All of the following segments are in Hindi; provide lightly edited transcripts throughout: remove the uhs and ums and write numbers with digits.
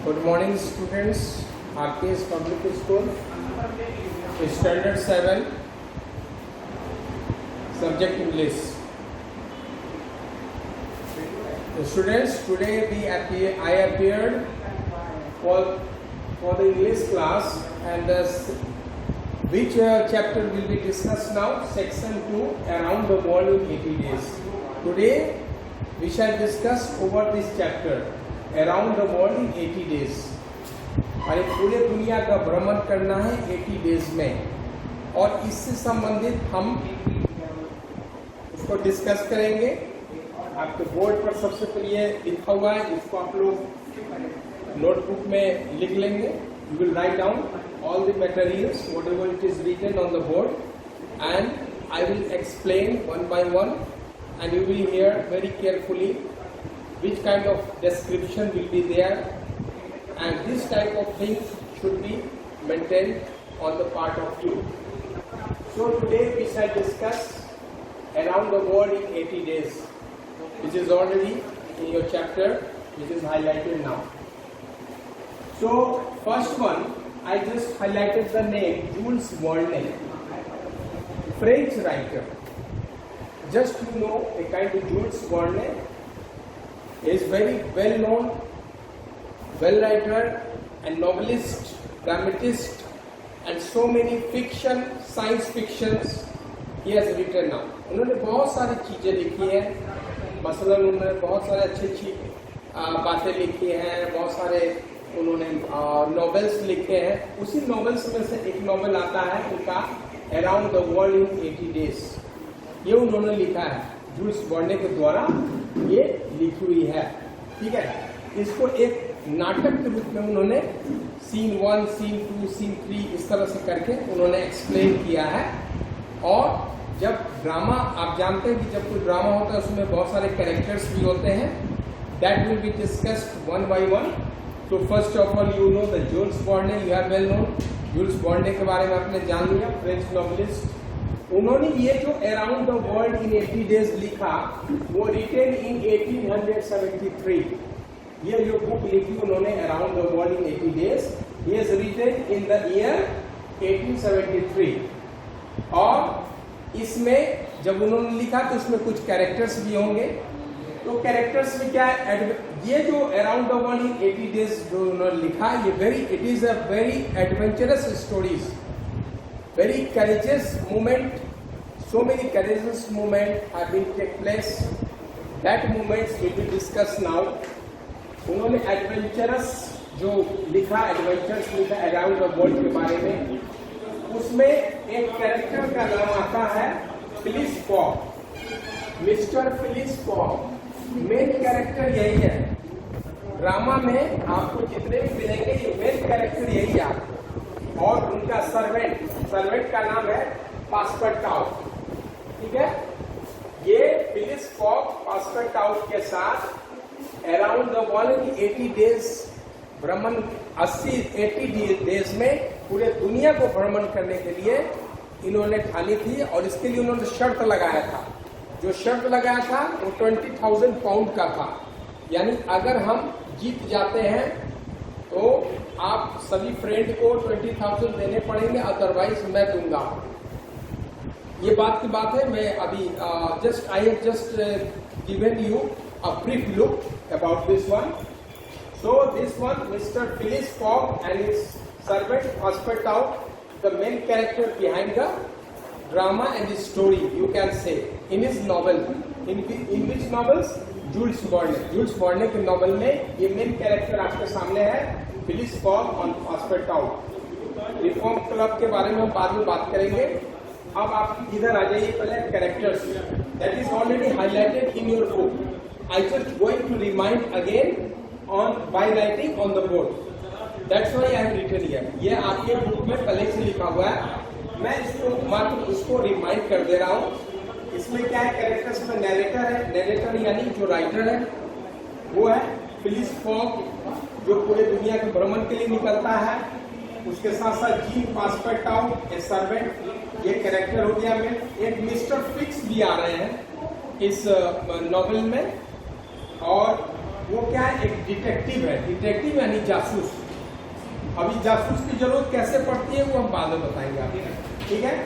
Good morning, students. RKS Public School, Standard 7, Subject English. Students, today I appeared for the English class, and which chapter will be discussed now? Section 2, Around the World in 80 Days. Today we shall discuss over this chapter, Around the World in 80 Days. और पूरे दुनिया का भ्रमण करना है 80 डेज में, और इससे संबंधित हम उसको डिस्कस करेंगे। आपके बोर्ड पर सबसे पहले ये लिखा हुआ है, इसको आप लोग नोटबुक में लिख लेंगे। You will write down all the materials whatever it is written on the board, and I will explain one by one, and you will hear very carefully which kind of description will be there, and this type of things should be maintained on the part of you. So today we shall discuss Around the World in 80 Days, which is already in your chapter, which is highlighted now. So first one, I just highlighted the name Jules Verne, French writer. Just to know a kind of Jules Verne is very well known, well writer and novelist, dramatist, and so many fiction, science fictions he has written now. उन्होंने बहुत सारी चीजें लिखी हैं, मसलन उन्होंने बहुत सारे अच्छी बातें लिखी हैं, बहुत सारे उन्होंने नॉवेल्स लिखे हैं। उसी नॉवेल्स में से एक नॉवेल आता है उनका around the world in 80 days. ये उन्होंने लिखा है, जूल्स वर्ने के द्वारा ये लिखी हुई है। ठीक है, इसको एक नाटक के रूप में उन्होंने सीन 1, सीन 2, सीन 3 इस तरह से करके उन्होंने एक्सप्लेन किया है। और जब ड्रामा, आप जानते हैं कि जब कोई ड्रामा होता है उसमें बहुत सारे कैरेक्टर्स भी होते हैं, that will be discussed one by one. तो first of all you know the Jules Verne, you are well known. Jules Verne के बारे में आपने जान लिया, फ्रेंच नॉवेलिस्ट। उन्होंने ये जो around the world in 80 days लिखा, वो रिटेन इन 1873। ये जो बुक लिखी उन्होंने around the world in 80 days, ये is written in the year 1873। और इसमें जब उन्होंने लिखा तो उसमें कुछ कैरेक्टर्स भी होंगे। तो कैरेक्टर्स में क्या है, ये जो around the world in 80 days जो उन्होंने लिखा, ये it is a very adventurous stories, very courageous moment. So many courageous moments have been take place. That moments will be discussed now. उन्होंने एडवेंचरस जो लिखा, एडवेंचर्स लिखा अराउंड द वर्ल्ड के बारे में। उसमें एक कैरेक्टर का नाम आता है Phyllis fog, mister Phileas fog. Main character यही है ड्रामा में, आपको जितने भी मिलेंगे ये मेन कैरेक्टर यही है आपको। और उनका सर्वेंट का नाम है पास्पर्टाउ। ठीक है, ये फिलिस फॉग पास्पर्टाउ के साथ around the world in 80 days भ्रमण, 80 डेज में पूरे दुनिया को भ्रमण करने के लिए इन्होंने ठानी थी। और इसके लिए उन्होंने शर्त लगाया था, जो शर्त लगाया था वो 20,000 पाउंड का था। यानी अगर हम जीत जाते हैं तो आप सभी फ्रेंड को 20,000 देने पड़ेंगे, अदरवाइज मैं दूंगा। ये बात की बात है। मैं अभी I have just given you a brief look about this one. So this one, mister Phileas Fogg and his servant Passepartout, the main character behind the drama and the story, you can say in his novel. In which novels? Jules Verne. Jules Verne के नॉवेल में ये मेन कैरेक्टर आपके सामने है, फिलिस फॉग और पास्पर्टाउ। रिफॉर्म क्लब के बारे में हम बाद में बात करेंगे। अब आप इधर आ जाइए, पहले characters that is already highlighted in your book. I just going to remind again on by writing on the board, that's why I have written here. ये आपके बुक में पहले से लिखा हुआ है, मैं इसको मात्र उसको रिमाइंड कर दे रहा हूँ। इसमें क्या है, कैरेक्टर्स में नैरेटर है, नैरेटर यानी जो राइटर है वो है फिलिस फॉग, जो पूरे दुनिया के भ्रमण के लिए निकलता है। उसके साथ साथ जीन पास्पर्टाउ, ए सर्वेंट, ये कैरेक्टर हो गया। में एक मिस्टर फिक्स भी आ रहे हैं इस नॉवेल में, और वो क्या है, एक डिटेक्टिव है। डिटेक्टिव यानी जासूस। अभी जासूस की जरूरत कैसे पड़ती है वो हम बाद में बताएंगे आपको, ठीक है।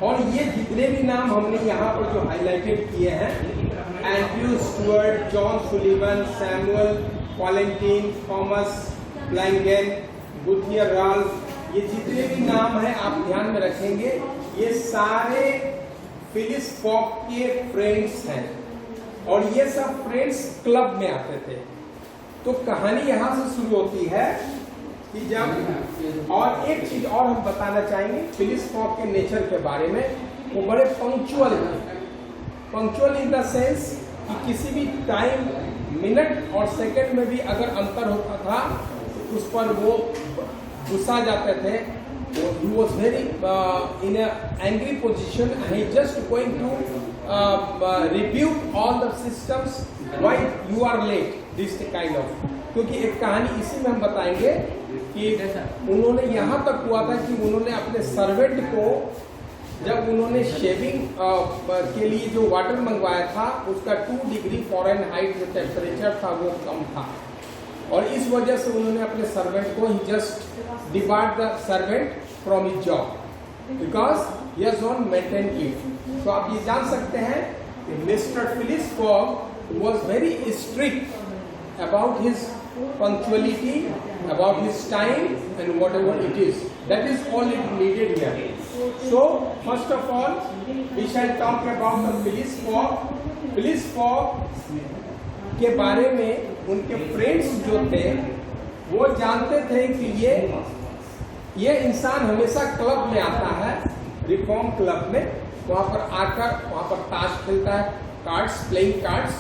और ये जितने भी नाम हमने यहाँ पर जो हाईलाइटेड किए हैं, Andrew Stuart, John Sullivan, Samuel Valentine, Thomas ब्लैंगेन, गुथियर राल्फ, ये जितने भी नाम हैं आप ध्यान में रखेंगे, ये सारे फिलिस फॉक के फ्रेंड्स हैं और ये सब फ्रेंड्स क्लब में आते थे। तो कहानी यहां से शुरू होती है कि जब, और एक चीज और हम बताना चाहेंगे फिलिस फॉक के नेचर के बारे में, वो बड़े पंक्चुअल थे। पंक्चुअल इन द सेंस कि किसी भी टाइम, मिनट और सेकंड में भी अगर अंतर होता था तो उस पर वो गुस्सा जाते थे। He was very in an angry position and he just going to rebuke all the systems why you are late, this kind of। क्योंकि एक कहानी इसी में हम बताएंगे कि उन्होंने यहाँ तक हुआ था कि उन्होंने अपने सर्वेंट को, जब उन्होंने शेविंग के लिए जो वाटर मंगवाया था उसका 2 डिग्री फ़ारेनहाइट जो टेम्परेचर था वो कम था और इस वजह से उन्होंने अपने सर्वेंट को ही just debarred the servant from his job because he has not maintain it. तो आप ये जान सकते हैं कि mister Phileas Fogg was very strict about his punctuality, about his time and whatever it is. That is all it needed here. So first of all we shall talk about the Phileas Fogg. Phileas Fogg के बारे में उनके फ्रेंड्स जो थे वो जानते थे कि ये इंसान हमेशा क्लब में आता है, रिफॉर्म क्लब में, वहाँ पर आकर वहाँ पर ताश खेलता है, cards, playing cards,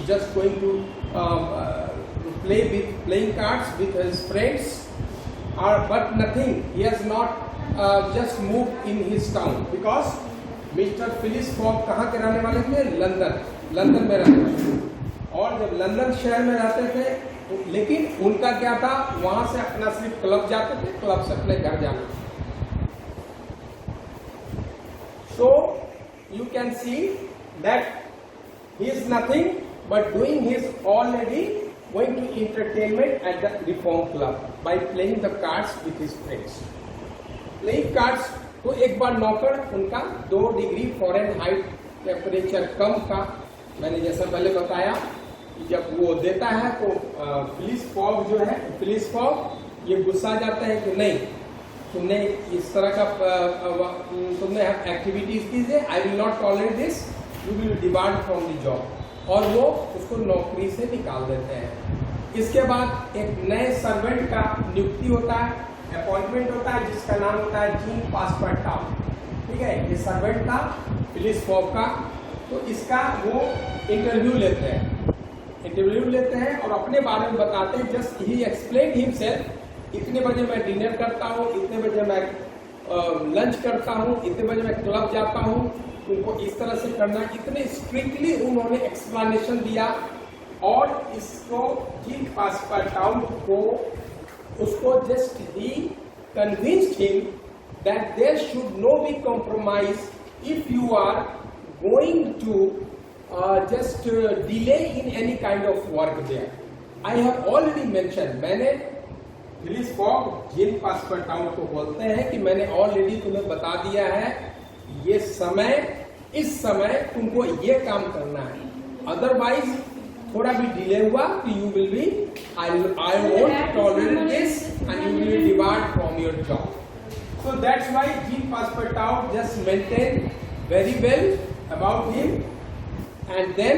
just going to playing cards with his friends, but nothing. He has not just moved in his town because Mr. Phileas Fogg कहाँ के रहने वाले थे? लंदन में रहते थे। और जब लंदन शहर में रहते थे तो, लेकिन उनका क्या था, वहां से अपना सिर्फ क्लब जाते थे, क्लब से अपने घर जाना। So you can see that he is nothing but doing his already going to entertainment at the reform club by playing the cards with his friends. Playing cards तो एक बार नौकर उनका 2 डिग्री फ़ारेनहाइट टेम्परेचर कम था। मैंने जैसा पहले बताया कि जब वो देता है तो फिलिस फॉग जो है, फिलिस फॉग ये गुस्सा जाता है कि नहीं, तुमने इस तरह का तुमने एक्टिविटीज की है, I will not tolerate this, you will debarred from the job, और वो उसको नौकरी से निकाल देते हैं। इसके बाद एक नए सर्वेंट का नियुक्ति होता है, अपॉइंटमेंट होता है, जिसका नाम होता है जीन पासपार्टाउ। ठीक है, ये सर्वेंट था फिलिस फॉग का। तो इसका वो इंटरव्यू लेते हैं और अपने बारे में बताते हैं। जस्ट ही एक्सप्लेन हिमसेल्फ, इतने बजे मैं डिनर करता हूँ, इतने बजे मैं लंच करता हूँ, इतने बजे मैं क्लब जाता हूँ, उनको इस तरह से करना, इतने स्ट्रिक्टली उन्होंने एक्सप्लेनेशन दिया। और इसको जीन पासपार्टाउ को उसको जस्ट ही convinced him that there should no be compromise if you are going to just delay in any kind of work there. I have already mentioned, मैंने फिलिस फॉग जीन पासपार्टाउ को बोलते हैं कि मैंने ऑलरेडी तुम्हें बता दिया है, ये समय, इस समय तुमको ये काम करना है, अदरवाइज थोड़ा भी डिले हुआ तो you will be, I won't tolerate this and you will be debarred from your job. So that's why Jean Passepartout just maintained very well about him, and then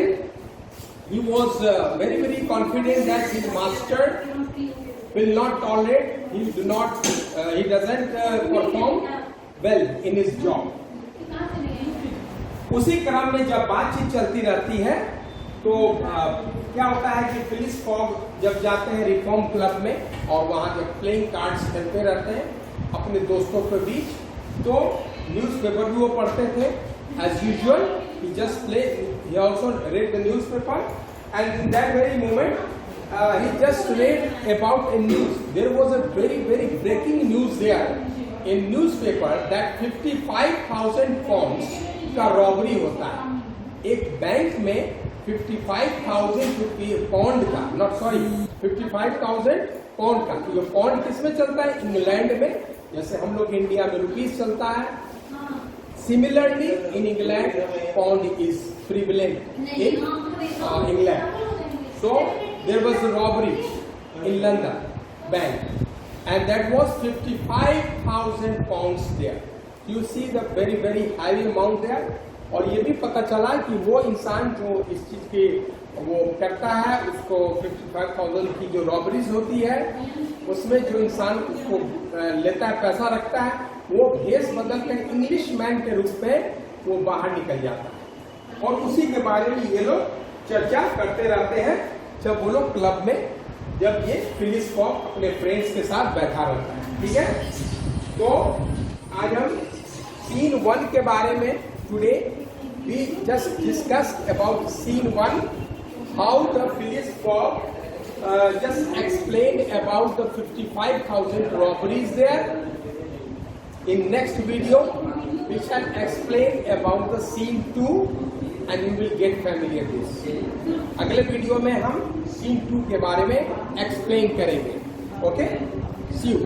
he was very confident that his master will not tolerate, he doesn't perform well in his job. उसी क्रम में जब बातचीत चलती रहती है तो क्या होता है कि फिलिस फॉग जब जाते हैं रिफॉर्म क्लब में और वहां जब प्लेइंग कार्ड्स खेलते रहते हैं अपने दोस्तों के बीच, तो न्यूज़पेपर भी वो पढ़ते थे as usual. He just play, he also read the newspaper, and in that very moment he just read about a news. There was a very breaking news there in newspaper that 55,000 pounds का रॉबरी होता है। एक बैंक में 55,000 पाउंड का, नॉट सॉरी 55,000 पाउंड का। ये पाउंड किसमें चलता है? इंग्लैंड में, जैसे हम लोग इंडिया में रुपीस चलता है। Similarly in England pound is prevalent in England. So there was a robbery in London bank, and that was 55,000 pounds there. You see the very heavy amount there. और ये भी पता चला कि वो इंसान जो इस चीज के वो करता है, उसको 55,000 की जो रॉबरीज होती है, उसमें जो इंसान उसको लेता है, पैसा रखता है, वो भेष बदल कर इंग्लिश मैन के रूप में वो बाहर निकल जाता है। और उसी के बारे में ये लोग चर्चा करते रहते हैं जब वो लोग क्लब में, जब ये फिलिस फॉक अपने फ्रेंड्स के साथ बैठा रहता है। ठीक है, तो आज हम सीन 1 के बारे में, today we just discussed about scene 1, how the Phileas Fogg just explained about the 55,000 robberies there. In next video we shall explain about the scene 2 and you will get familiar with this. अगले वीडियो में हम सीन 2 के बारे में एक्सप्लेन करेंगे। Okay, see you.